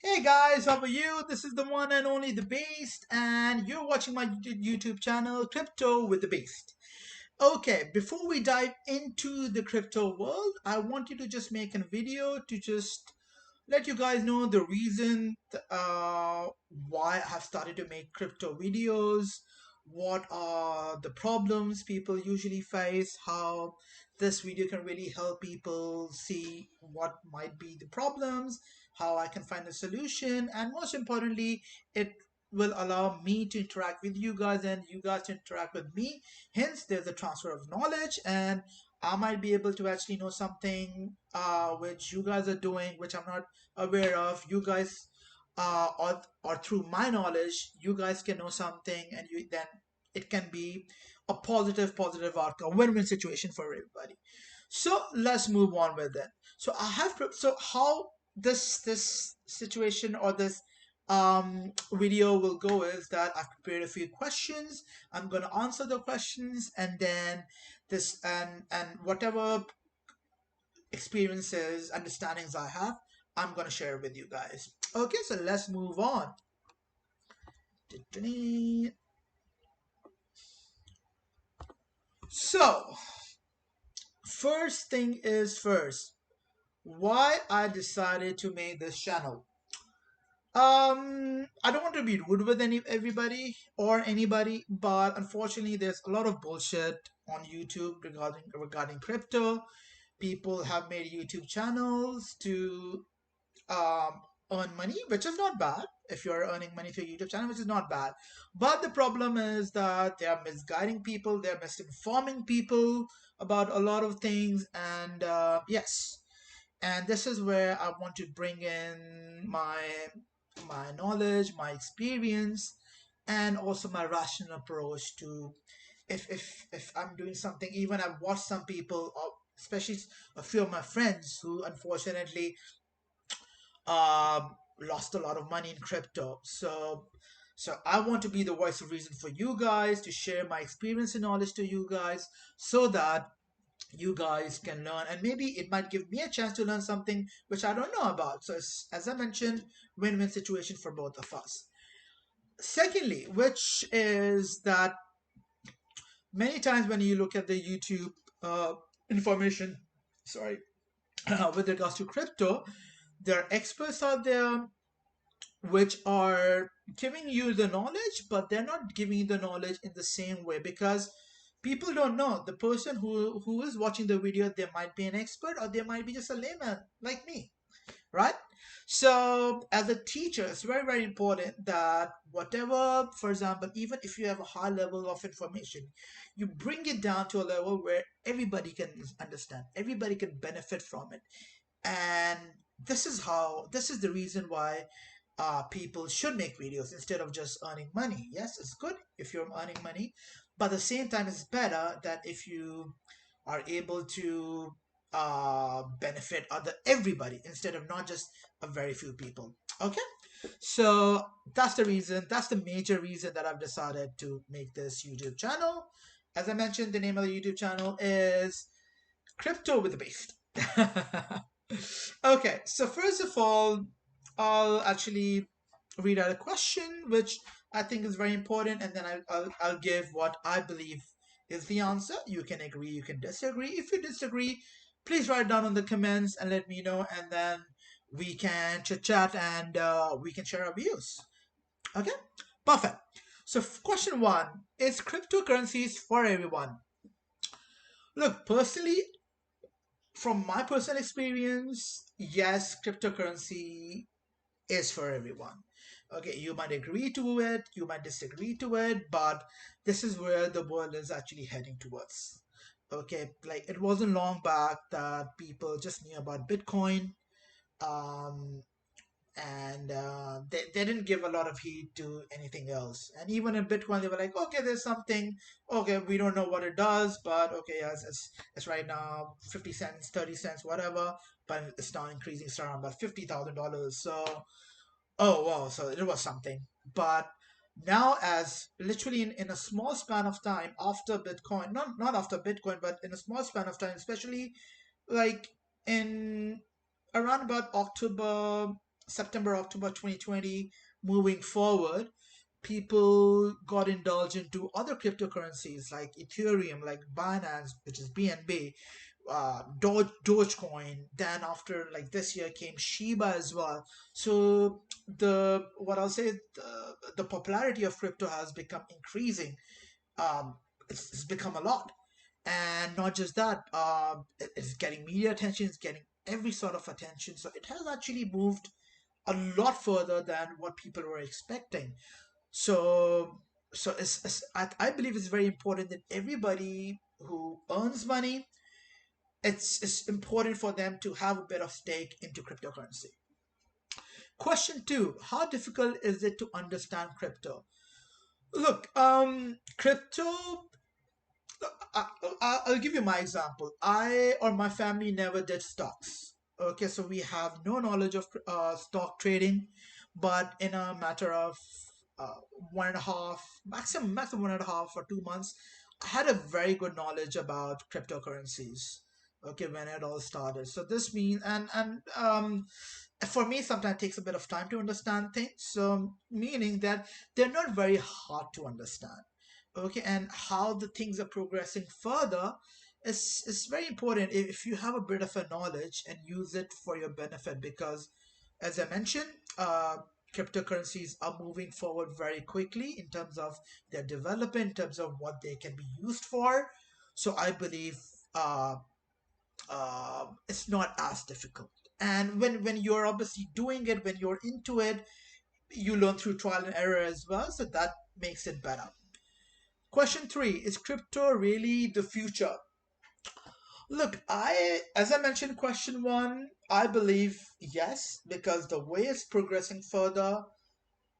Hey guys, how are you? This is the one and only The Beast, and you're watching my YouTube channel, Crypto with The Beast. Okay, before we dive into the crypto world, I want you to just make a video to just let you guys know the reason why I have started to make crypto videos, what are the problems people usually face, how this video can really help people see what might be the problems, how I can find a solution, and most importantly, it will allow me to interact with you guys and you guys to interact with me. Hence, there's a transfer of knowledge, and I might be able to actually know something which you guys are doing, which I'm not aware of. You guys, or through my knowledge, you guys can know something, and then it can be a positive outcome, win-win situation for everybody. So let's move on with it. So I have so how this situation or this video will go is that I've prepared a few questions. I'm gonna answer the questions, and then this and whatever experiences, understandings I have, I'm gonna share with you guys. Okay, so let's move on. So, first thing is first, why I decided to make this channel. I don't want to be rude with everybody or anybody, but unfortunately, there's a lot of bullshit on YouTube regarding crypto. People have made YouTube channels to um, earn money, which is not bad. If you're earning money through YouTube channel, which is not bad, but the problem is that they are misguiding people, they're misinforming people about a lot of things, and yes, and this is where I want to bring in my knowledge, my experience, and also my rational approach to if I'm doing something. Even I've watched some people, especially a few of my friends who unfortunately lost a lot of money in crypto. So I want to be the voice of reason for you guys, to share my experience and knowledge to you guys, so that you guys can learn, and maybe it might give me a chance to learn something which I don't know about. So as I mentioned, win-win situation for both of us. Secondly, which is that many times when you look at the YouTube information, sorry, with regards to crypto, there are experts out there which are giving you the knowledge, but they're not giving you the knowledge in the same way, because people don't know. The person who is watching the video, they might be an expert or they might be just a layman like me, right? So as a teacher, it's very important that whatever, for example, even if you have a high level of information, you bring it down to a level where everybody can understand, everybody can benefit from it. And this is the reason why people should make videos instead of just earning money. Yes, it's good if you're earning money, but at the same time, it's better that if you are able to benefit other everybody instead of not just a very few people. Okay, so that's the reason. That's the major reason that I've decided to make this YouTube channel. As I mentioned, the name of the YouTube channel is Crypto with the Beast. Okay, so first of all, I'll actually read out a question which I think is very important, and then I'll give what I believe is the answer. You can agree, you can disagree. If you disagree, please write down in the comments and let me know, and then we can chit chat and we can share our views. Okay, perfect. So, question one, is cryptocurrencies for everyone? Look, personally, from my personal experience, yes, cryptocurrency is for everyone. Okay, you might agree to it, you might disagree to it, but this is where the world is actually heading towards. Okay, like it wasn't long back that people just knew about Bitcoin, um, and they didn't give a lot of heed to anything else. And even in Bitcoin, they were like, okay, there's something, okay, we don't know what it does, but okay, yes, it's right now 50 cents, 30 cents, whatever, but it's now increasing, it's around about $50,000. So, oh wow, so it was something. But now, as literally in a small span of time after Bitcoin, not after Bitcoin, but in a small span of time, especially like in around about October September, October 2020, moving forward, people got indulged into other cryptocurrencies like Ethereum, like Binance, which is BNB, Dogecoin. Then after like this year came Shiba as well. So the what I'll say the popularity of crypto has become increasing. Um, it's become a lot, and not just that. It's getting media attention. It's getting every sort of attention. So it has actually moved a lot further than what people were expecting. So, I believe it's very important that everybody who earns money, it's important for them to have a bit of stake into cryptocurrency. Question two: how difficult is it to understand crypto? Look, crypto. I, I'll give you my example. I or my family never did stocks. Okay, so we have no knowledge of stock trading, but in a matter of uh, 1.5, maximum 1.5 or 2 months, I had a very good knowledge about cryptocurrencies. Okay, when it all started. So this means and for me sometimes it takes a bit of time to understand things. So meaning that they're not very hard to understand. Okay, and how the things are progressing further is very important if you have a bit of a knowledge and use it for your benefit, because as I mentioned, cryptocurrencies are moving forward very quickly in terms of their development, in terms of what they can be used for. So I believe uh, it's not as difficult. And when you're obviously doing it, when you're into it, you learn through trial and error as well, so that makes it better. Question three: is crypto really the future? Look, as I mentioned, question one, I believe yes, because the way it's progressing further,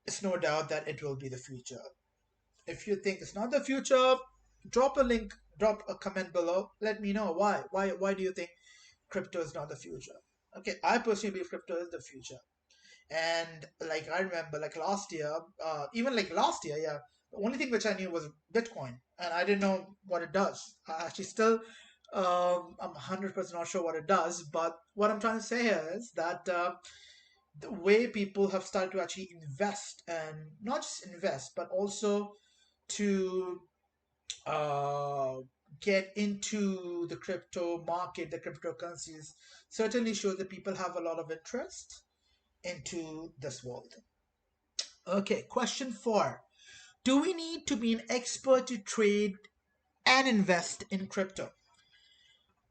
it's no doubt that it will be the future. If you think it's not the future, drop a link, drop a comment below. Let me know why. Why do you think crypto is not the future? Okay, I personally believe crypto is the future. And like I remember, like last year, even like last year, yeah, the only thing which I knew was Bitcoin, and I didn't know what it does. I actually still, I'm 100% not sure what it does. But what I'm trying to say here is that the way people have started to actually invest, and not just invest, but also to uh, get into the crypto market, the cryptocurrencies, certainly shows that people have a lot of interest into this world. Okay, question four. Do we need to be an expert to trade and invest in crypto?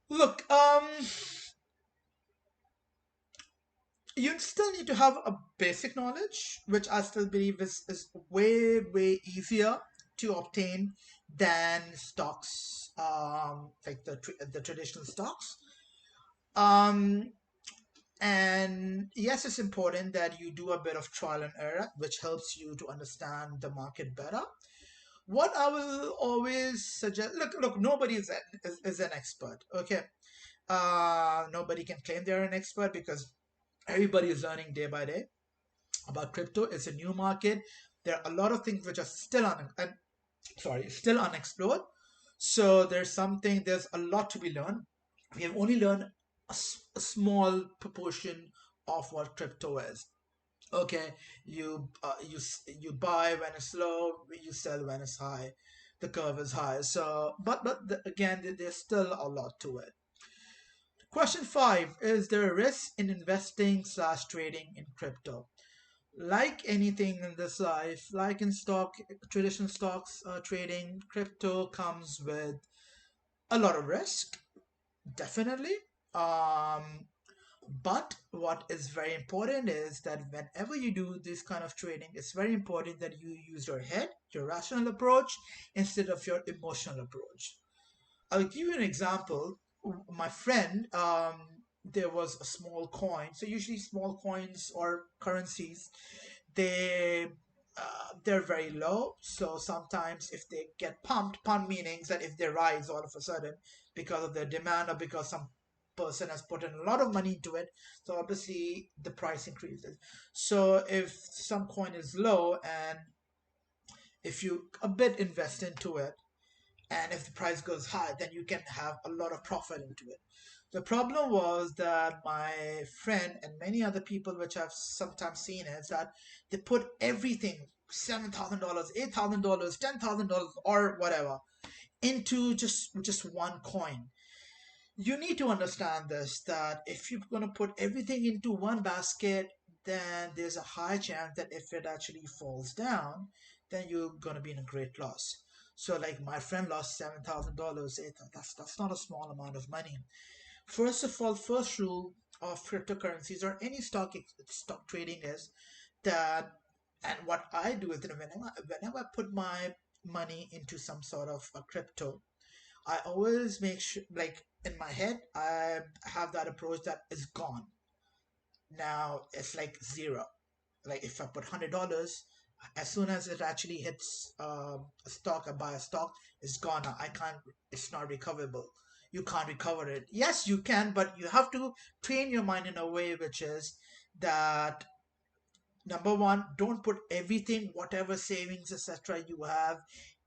Look, you still need to have a basic knowledge, which I still believe is way, way easier to obtain than stocks, like the traditional stocks. Um, and yes, it's important that you do a bit of trial and error, which helps you to understand the market better. What I will always suggest, look, nobody is an expert. Okay, nobody can claim they're an expert because everybody is learning day by day about crypto. It's a new market. There are a lot of things which are still unexplored. So there's a lot to be learned. We have only learned a small proportion of what crypto is. Okay, you buy when it's low, you sell when it's high. The curve is high. So, again, there's still a lot to it. Question five: is there a risk in investing slash trading in crypto? Like anything in this life, like in traditional stocks, trading, crypto comes with a lot of risk, definitely. Um, But what is very important is that whenever you do this kind of trading, it's very important that you use your head, your rational approach, instead of your emotional approach. I'll give you an example. My friend, there was a small coin. So usually small coins or currencies, they they're very low. So sometimes if they get pumped meaning that if they rise all of a sudden because of their demand or because some person has put in a lot of money into it, so obviously the price increases. So if some coin is low and if you a bit invest into it, and if the price goes high, then you can have a lot of profit into it. The problem was that my friend and many other people, which I've sometimes seen, is that they put everything, $7,000, $8,000, $10,000, or whatever, into just one coin. You need to understand this, that if you're going to put everything into one basket, then there's a high chance that if it actually falls down, then you're going to be in a great loss. So like my friend lost $7,000. That's not a small amount of money. First of all, first rule of cryptocurrencies or any stock trading is that, and what I do is that whenever I put my money into some sort of a crypto, I always make sure, like in my head, I have that approach that is gone. Now it's like zero. Like if I put $100, as soon as it actually hits a stock, I buy a stock, it's gone. Now I can't. It's not recoverable. You can't recover it. Yes, you can, but you have to train your mind in a way which is that, number one, don't put everything, whatever savings, etc., you have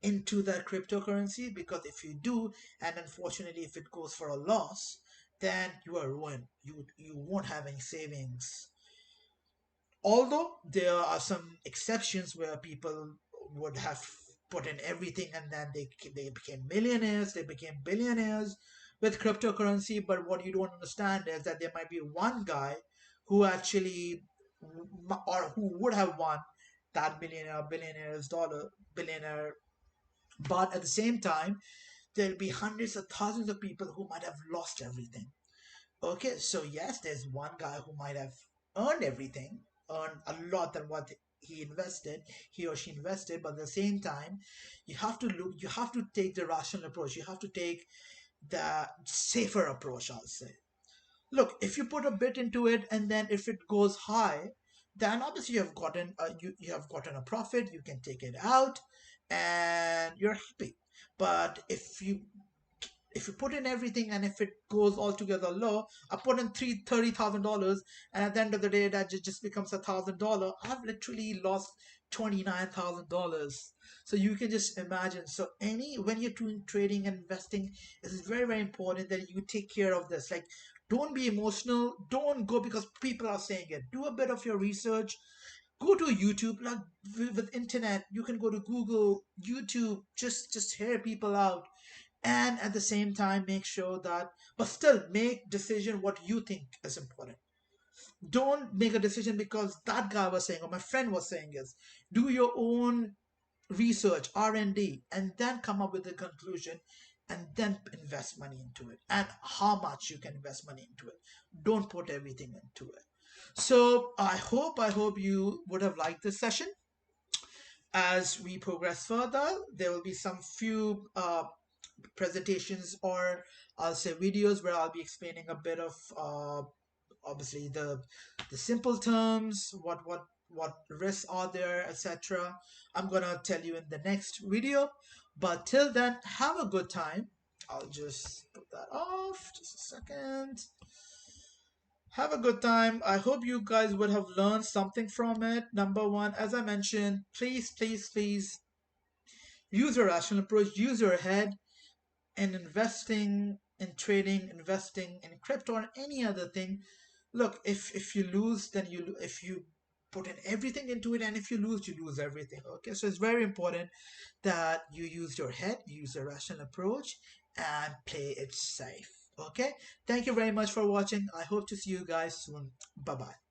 into the cryptocurrency, because if you do, and unfortunately, if it goes for a loss, then you are ruined. You won't have any savings. Although there are some exceptions where people would have put in everything and then they became millionaires, they became billionaires with cryptocurrency. But what you don't understand is that there might be one guy who actually, or who would have won that billionaire, but at the same time there'll be hundreds of thousands of people who might have lost everything. Okay, so yes, there's one guy who might have earned everything, earned a lot than what he or she invested, but at the same time, you have to take the rational approach. You have to take the safer approach, I'll say. Look, if you put a bit into it and then if it goes high, then obviously you have gotten a profit, you can take it out and you're happy. But if you put in everything and if it goes altogether low, I put in $30,000 and at the end of the day that just becomes $1,000. I've literally lost $29,000. So you can just imagine. So when you're doing trading and investing, it's very very important that you take care of this. Like, don't be emotional. Don't go because people are saying it. Do a bit of your research. Go to YouTube. Like with internet, you can go to Google, YouTube. Just hear people out, and at the same time make sure that, but still make decision what you think is important. Don't make a decision because that guy was saying or my friend was saying. Is do your own research, R&D, and then come up with a conclusion, and then invest money into it, and how much you can invest money into it. Don't put everything into it. So I hope you would have liked this session. As we progress further, there will be some few presentations, or I'll say videos, where I'll be explaining a bit of obviously the simple terms, what risks are there, etc. I'm gonna tell you in the next video. But till then, have a good time. I'll just put that off just a second. Have a good time. I hope you guys would have learned something from it. Number one, as I mentioned, please use your rational approach, use your head in investing, in trading, investing in crypto or any other thing. Look, if you lose, then if you put in everything into it, and if you lose everything. Okay, so it's very important that you use your head, use a rational approach, and play it safe. Okay, thank you very much for watching. I hope to see you guys soon. Bye bye.